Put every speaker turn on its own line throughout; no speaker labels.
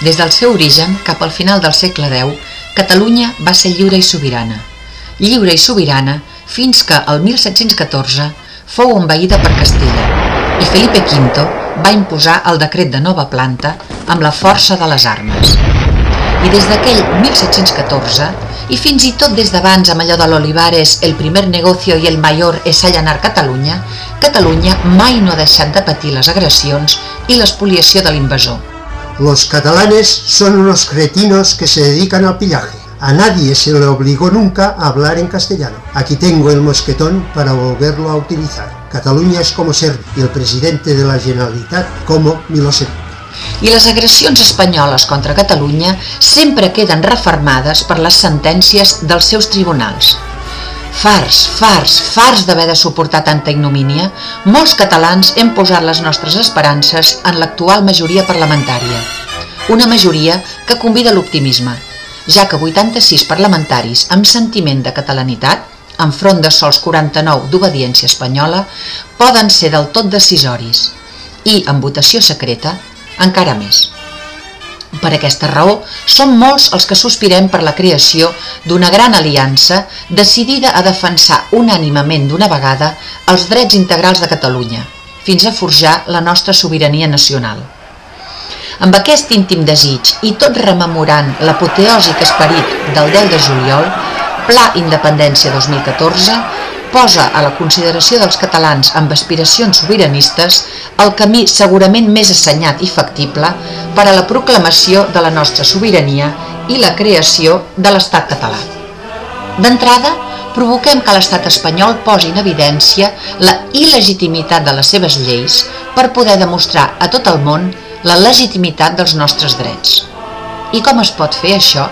Des del seu origen, cap al final del segle X, Catalunya va ser lliure i sobirana. Lliure i sobirana fins que, el 1714, fou envaïda per Castella i Felipe V va imposar el decret de nova planta amb la força de les armes. I des d'aquell 1714, i fins i tot des d'abans amb allò de l'Olivares, el primer negocio y el mayor es allanar Catalunya, Catalunya mai no ha deixat de patir les agressions i l'espoliació de l'invasor.
Los catalanes son unos cretinos que se dedican al pillaje. A nadie se le obligó nunca a hablar en castellano. Aquí tengo el mosquetón para volverlo a utilizar. Cataluña es como Serbia y el presidente de la Generalitat como Milosevic.
I les agressions espanyoles contra Catalunya sempre queden refermades per les sentències dels seus tribunals. Farts d'haver de suportar tanta ignomínia, molts catalans hem posat les nostres esperances en l'actual majoria parlamentària. Una majoria que convida a l'optimisme, ja que 86 parlamentaris amb sentiment de catalanitat, enfront de sols 49 d'obediència espanyola, poden ser del tot decisoris i, en votació secreta, encara més. Per aquesta raó, som molts els que sospirem per la creació d'una gran aliança decidida a defensar unànimement d'una vegada els drets integrals de Catalunya, fins a forjar la nostra sobirania nacional. Amb aquest íntim desig i tot rememorant l'apoteòsic esperit del 10 de juliol, Pla Independència 2014 posa a la consideració dels catalans amb aspiracions sobiranistes el camí segurament més assenyat i factible per a la proclamació de la nostra sobirania i la creació de l'Estat català. D'entrada, provoquem que l'Estat espanyol posi en evidència la il·legitimitat de les seves lleis per poder demostrar a tot el món la legitimitat dels nostres drets. I com es pot fer això?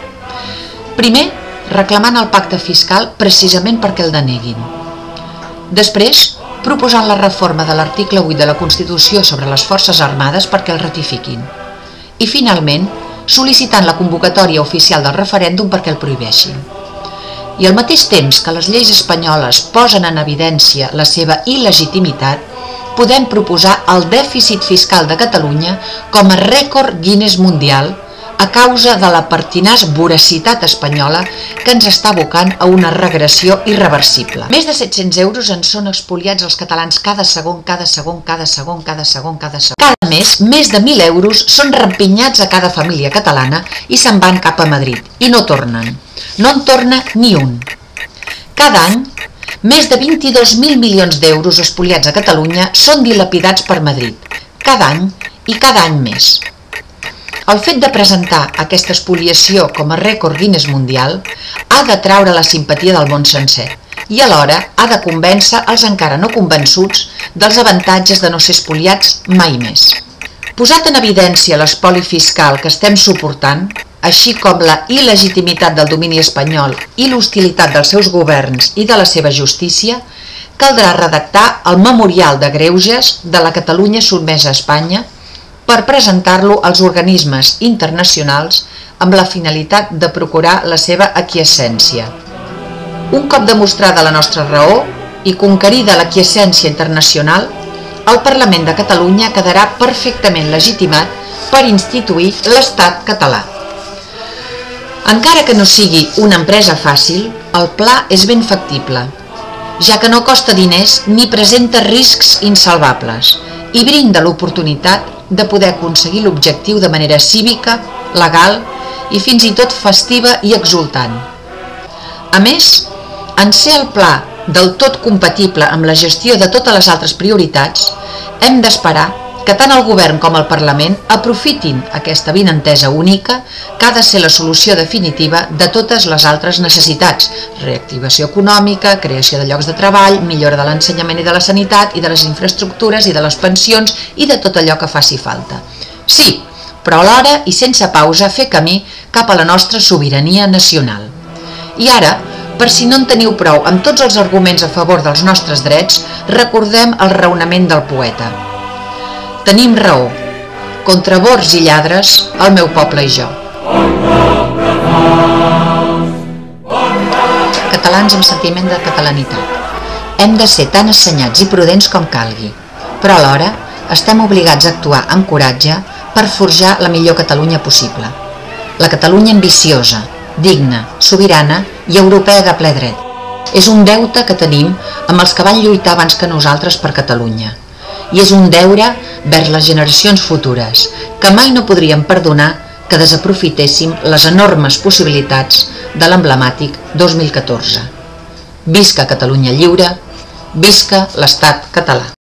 Primer, reclamant el pacte fiscal precisament perquè el deneguin. Després, proposant la reforma de l'article 8 de la Constitució sobre les Forces Armades perquè el ratifiquin. I finalment, sol·licitant la convocatòria oficial del referèndum perquè el prohibeixin. I al mateix temps que les lleis espanyoles posen en evidència la seva il·legitimitat, podem proposar el dèficit fiscal de Catalunya com a rècord Guinness mundial a causa de la pertinaç voracitat espanyola que ens està abocant a una regressió irreversible. Més de 700 euros en són expoliats els catalans cada segon. Cada mes, més de 1.000 euros són rampinyats a cada família catalana i se'n van cap a Madrid. I no tornen. No en torna ni un. Cada any, més de 22.000 milions d'euros expoliats a Catalunya són dilapidats per Madrid. Cada any i cada any més. El fet de presentar aquesta espoliació com a rècord Guinness mundial ha d'atraure la simpatia del món sencer i alhora ha de convèncer els encara no convençuts dels avantatges de no ser espoliats mai més. Posat en evidència l'espoli fiscal que estem suportant, així com la il·legitimitat del domini espanyol i l'hostilitat dels seus governs i de la seva justícia, caldrà redactar el memorial de greuges de la Catalunya sotmesa a Espanya per presentar-lo als organismes internacionals amb la finalitat de procurar la seva aquiescència. Un cop demostrada la nostra raó i conquerida l'aquiescència internacional, el Parlament de Catalunya quedarà perfectament legitimat per instituir l'Estat català. Encara que no sigui una empresa fàcil, el pla és ben factible, ja que no costa diners ni presenta riscs insalvables i brinda l'oportunitat de poder aconseguir l'objectiu de manera cívica, legal i fins i tot festiva i exultant. A més, en ser el pla del tot compatible amb la gestió de totes les altres prioritats, hem d'esperar que tant el govern com el Parlament aprofitin aquesta avinentesa única que ha de ser la solució definitiva de totes les altres necessitats: reactivació econòmica, creació de llocs de treball, millora de l'ensenyament i de la sanitat i de les infraestructures i de les pensions i de tot allò que faci falta. Sí, però alhora i sense pausa fer camí cap a la nostra sobirania nacional. I ara, per si no en teniu prou amb tots els arguments a favor dels nostres drets, recordem el raonament del poeta. Tenim raó. Contra bords i lladres, el meu poble i jo. Catalans amb sentiment de catalanitat. Hem de ser tan assenyats i prudents com calgui, però alhora estem obligats a actuar amb coratge per forjar la millor Catalunya possible. La Catalunya ambiciosa, digna, sobirana i europea de ple dret. És un deute que tenim amb els que van lluitar abans que nosaltres per Catalunya. I és un deure vers les generacions futures, que mai no podríem perdonar que desaprofitéssim les enormes possibilitats de l'emblemàtic 2014. Visca Catalunya lliure, visca l'Estat català.